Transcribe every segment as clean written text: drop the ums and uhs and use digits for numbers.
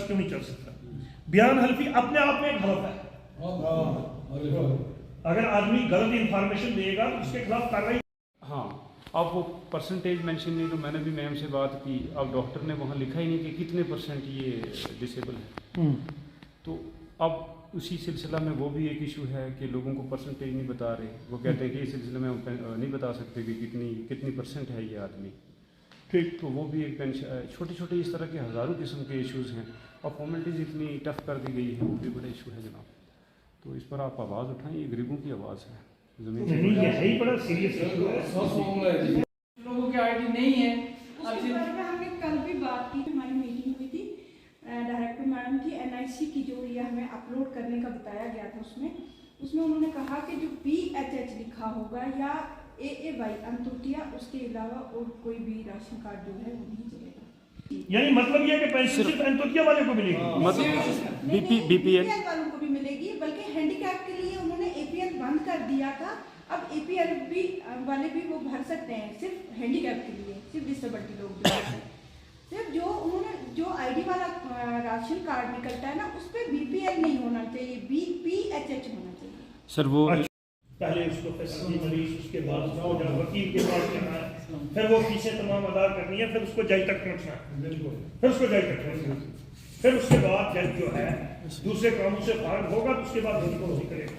क्यों नहीं चल सकता? बयान हल्फी अपने आप में एक हलफ है। अगर आदमी गलत इंफॉर्मेशन देगा तो उसके खिलाफ कार्रवाई। हाँ, अब वो परसेंटेज मेंशन नहीं, तो मैंने भी मैम से बात की। अब डॉक्टर ने वहाँ लिखा ही नहीं कि कितने % ये डिसेबल है। तो अब उसी सिलसिला में वो भी एक इशू है कि लोगों को परसेंटेज नहीं बता रहे। वो कहते हैं कि इस सिलसिले में हम नहीं बता सकते कि कितनी % है ये आदमी। ठीक, तो वो भी एक पेंशन, छोटे छोटे इस तरह के हज़ारों किस्म के इश्यूज़ हैं। और फॉर्मेलिटीज़ इतनी टफ कर दी गई है, वो भी बड़ा इशू है जनाब। तो इस पर आप आवाज़ उठाएं, ये गरीबों की आवाज़ है। नहीं, ये है ही बड़ा सीरियस इशू है। लोगों की आईडी नहीं है। उसके बारे में हमने कल भी बात की, हमारी मीटिंग हुई थी डायरेक्टर मैडम की। NIC की जो ये हमें अपलोड करने का बताया गया था, उसमें उन्होंने कहा कि जो BHH लिखा होगा या AAY अंत्योदया, उसके अलावा और कोई भी राशन कार्ड जो है वो नहीं चलेगा। यानी मतलब ये कि पेंशन सिर्फ अंत्योदया वाले को मिलेगी, मतलब BPL वालों को भी मिलेगी, बल्कि हैंडीकैप के लिए उन्होंने APL बंद कर दिया था। अब APL भी वाले भी वो भर सकते हैं, सिर्फ हैंडीकैप के लिए, सिर्फ डिसेबिलिटी लोग जो हैं। सिर्फ जो उन्होंने जो ID वाला राशन कार्ड निकलता है ना, उस पर BPL नहीं होना चाहिए, BPHH होना चाहिए। सर वो पहले उसको फैसिलिटी मरीज, उसके बाद उसको वकील के पास जाना है, फिर वो फीसें तमाम अदा करनी है, फिर उसको जज तक पहुँचना है, फिर उसको जज तक पहुँचना है, फिर उसके बाद जज जो है दूसरे कामों से फारग होगा तो उसके बाद जज को वही करेगा।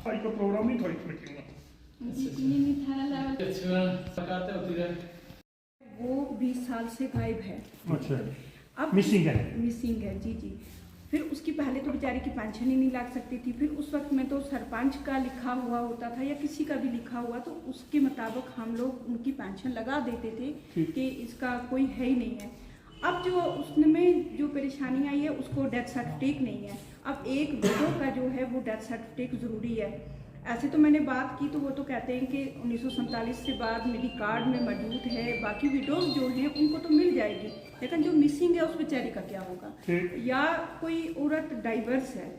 आज का प्रोग्राम ही थोड़ी मीटिंग वो 20 साल से गायब है। अच्छा, अब मिसिंग है जी। फिर उसकी पहले तो बेचारी की पेंशन ही नहीं लग सकती थी। फिर उस वक्त में तो सरपंच का लिखा हुआ होता था या किसी का भी लिखा हुआ, तो उसके मुताबिक हम लोग उनकी पेंशन लगा देते थे कि इसका कोई है ही नहीं है। अब जो उसमें जो परेशानी आई है, उसको डेथ सर्टिफिकेट नहीं है। अब एक विडो का जो है वो डेथ सर्टिफिकेट ज़रूरी है। ऐसे तो मैंने बात की तो वो तो कहते हैं कि 1947 से बाद मेरी कार्ड में मौजूद है, बाकी विडोज जो हैं उनको तो मिल जाएगी, लेकिन जो मिसिंग है उस बेचारी का क्या होगा। या कोई औरत डाइवर्स है,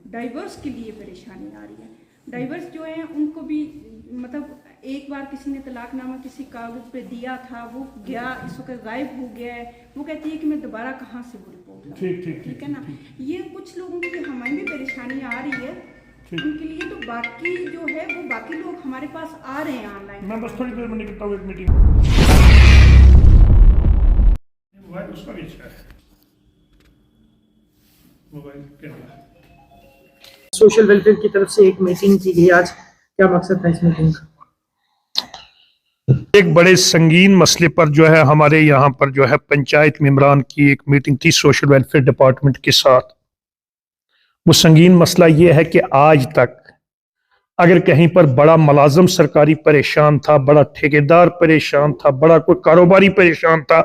डाइवर्स के लिए परेशानी आ रही है। डाइवर्स जो है उनको भी मतलब एक बार किसी ने तलाकनामा किसी कागज पे दिया था, वो गया, इस वक्त गायब हो गया है। वो कहती है कि मैं दोबारा कहाँ से वो रिपोर्ट लाऊं। ठीक है ना। ये कुछ लोगों की हमें भी परेशानी आ रही है, उनके लिए। तो बाकी जो है वो बाकी लोग हमारे पास आ रहे हैं ऑनलाइन। मैं बस थोड़ी देर में निकलता हूँ, एक मीटिंग मोबाइल उसका भी अच्छा है, मोबाइल कैमरा। सोशल वेलफेयर की तरफ से एक मीटिंग की गई आज, क्या मकसद था इस मीटिंग का? एक बड़े संगीन मसले पर जो है हमारे यहाँ पर जो है पंचायत मेंबरान की एक मीटिंग थी सोशल वेलफेयर डिपार्टमेंट के साथ। वो संगीन मसला ये है कि आज तक अगर कहीं पर बड़ा मुलाजम सरकारी परेशान था, बड़ा ठेकेदार परेशान था, बड़ा कोई कारोबारी परेशान था,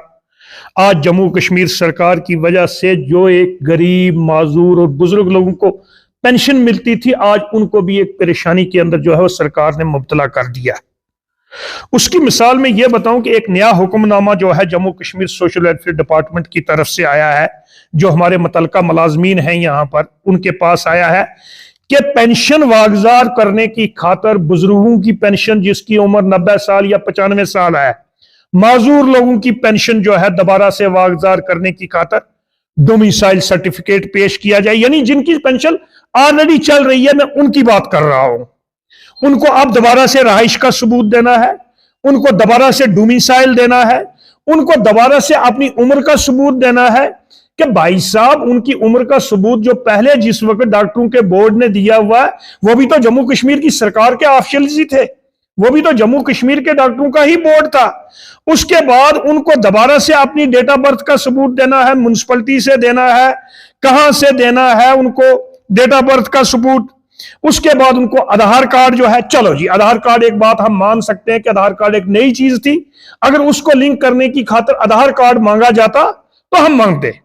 आज जम्मू कश्मीर सरकार की वजह से जो एक गरीब माजूर और बुजुर्ग लोगों को पेंशन मिलती थी, आज उनको भी एक परेशानी के अंदर जो है वो सरकार ने मुब्तला कर दिया। उसकी मिसाल में यह बताऊं कि एक नया हुक्मनामा जो है Jammu Kashmir social welfare department की तरफ से आया है, जो हमारे मुतल्लिका मुलाजमीन हैं यहाँ पर, उनके पास आया है कि पेंशन वागजार करने की खातर बुजुर्गों की पेंशन जिसकी उम्र 90 साल या 95 साल है, माजूर लोगों की पेंशन जो है दोबारा से वागजार करने की खातर डोमिसाइल सर्टिफिकेट पेश किया जाए। यानी जिनकी पेंशन ऑलरेडी चल रही है, मैं उनकी बात कर रहा हूं, उनको अब दोबारा से रहाइश का सबूत देना है, उनको दोबारा से डोमिसाइल देना है, उनको दोबारा से अपनी उम्र का सबूत देना है कि भाई साहब उनकी उम्र का सबूत जो पहले जिस वक्त डॉक्टरों के बोर्ड ने दिया हुआ है, वो भी तो जम्मू कश्मीर की सरकार के ऑफिशियल्स ही थे, वो भी तो जम्मू कश्मीर के डॉक्टरों का ही बोर्ड था। उसके बाद उनको दोबारा से अपनी डेट ऑफ बर्थ का सबूत देना है, म्युनिसिपैलिटी से देना है, कहां से देना है उनको डेट ऑफ बर्थ का सबूत। उसके बाद उनको आधार कार्ड जो है, चलो जी आधार कार्ड एक बात हम मान सकते हैं कि आधार कार्ड एक नई चीज थी, अगर उसको लिंक करने की खातिर आधार कार्ड मांगा जाता तो हम मांगते।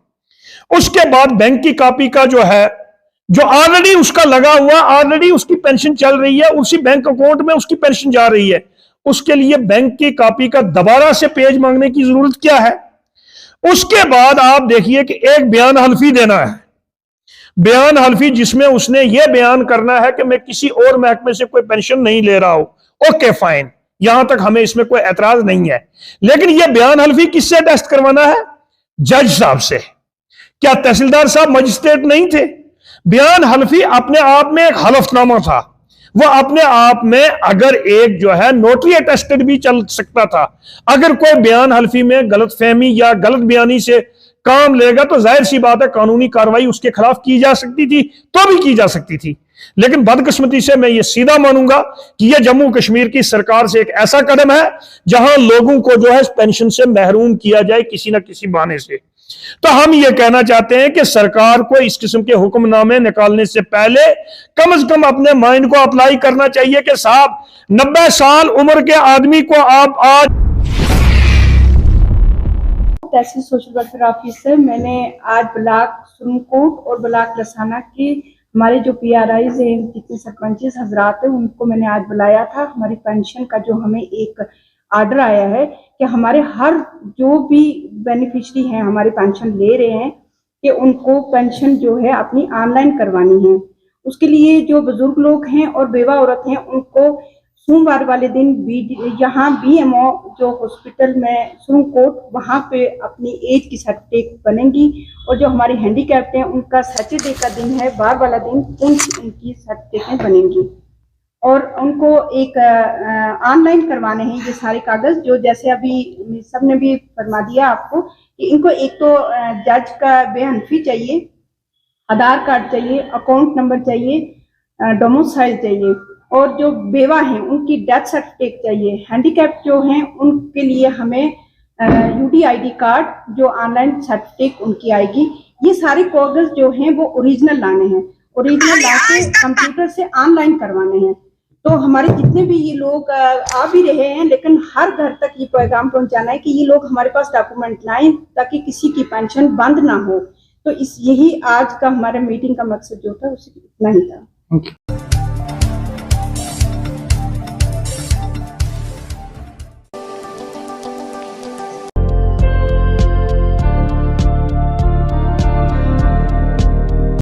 उसके बाद बैंक की कॉपी का जो है, जो ऑलरेडी उसका लगा हुआ, ऑलरेडी उसकी पेंशन चल रही है, उसी बैंक अकाउंट में उसकी पेंशन जा रही है, उसके लिए बैंक की कॉपी का दोबारा से पेज मांगने की जरूरत क्या है। उसके बाद आप देखिए कि एक बयान हल्फी देना है, बयान हल्फी जिसमें उसने यह बयान करना है कि मैं किसी और महकमे से कोई पेंशन नहीं ले रहा हूं। ओके फाइन, यहां तक हमें इसमें कोई एतराज नहीं है, लेकिन यह बयान हल्फी किससे टेस्ट करवाना है? जज साहब से। क्या तहसीलदार साहब मजिस्ट्रेट नहीं थे? बयान हल्फी अपने आप में एक हलफनामा था, वो अपने आप में अगर एक जो है नोटरी अटेस्टेड भी चल सकता था। अगर कोई बयान हल्फी में गलतफहमी या गलत बयानी से काम लेगा तो जाहिर सी बात है कानूनी कार्रवाई उसके खिलाफ की जा सकती थी, तो भी की जा सकती थी। लेकिन बदकिस्मती से मैं ये सीधा मानूंगा कि यह जम्मू कश्मीर की सरकार से एक ऐसा कदम है जहां लोगों को जो है पेंशन से महरूम किया जाए किसी न किसी बहाने से। तो हम ये कहना चाहते हैं कि सरकार को इस किस्म के हुक्मनामे निकालने से पहले कम से कम अपने माइंड को अप्लाई करना चाहिए कि साहब 90 साल उम्र के आदमी को आप आज तहसील सोशल वेलफेयर ऑफिसर, मैंने आज ब्लॉक सुरनकोट और ब्लॉक लसाना के हमारे जो PRIs हैं, जितने सरपंच हजरात हैं, उनको मैंने आज बुलाया था। हमारी पेंशन का जो हमें एक आर्डर आया है कि हमारे हर जो भी बेनिफिशरी हैं हमारे पेंशन ले रहे हैं कि उनको पेंशन जो है अपनी ऑनलाइन करवानी है। उसके लिए जो बुजुर्ग लोग हैं और बेवा औरत हैं उनको सोमवार वाले दिन यहाँ BMO जो हॉस्पिटल में सुरनकोट वहाँ पे अपनी एज की सर्टिफिकेट बनेंगी, और जो हमारी हैंडीकैप्ड हैं उनका सैटरडे का दिन है, बार वाला दिन, उनकी सर्टिफिकेट बनेंगी और उनको एक ऑनलाइन करवाने हैं ये सारे कागज। जो जैसे अभी सबने भी फरमा दिया आपको कि इनको एक तो जज का बेहनफी चाहिए, आधार कार्ड चाहिए, अकाउंट नंबर चाहिए, डोमिसाइल चाहिए, और जो बेवा हैं उनकी डेथ सर्टिफिकेट चाहिए। हैंडीकैप जो हैं उनके लिए हमें UDID कार्ड जो ऑनलाइन सर्टिफिकेट उनकी आएगी। ये सारे कागज जो हैं वो ओरिजिनल लाने हैं, ओरिजिनल लाके कंप्यूटर से ऑनलाइन करवाने हैं। तो हमारे जितने भी ये लोग आ भी रहे हैं, लेकिन हर घर तक ये पैगाम पहुंचाना है कि ये लोग हमारे पास डॉक्यूमेंट लाएं ताकि किसी की पेंशन बंद ना हो। तो यही आज का हमारे मीटिंग का मकसद जो था उसी इतना ही था।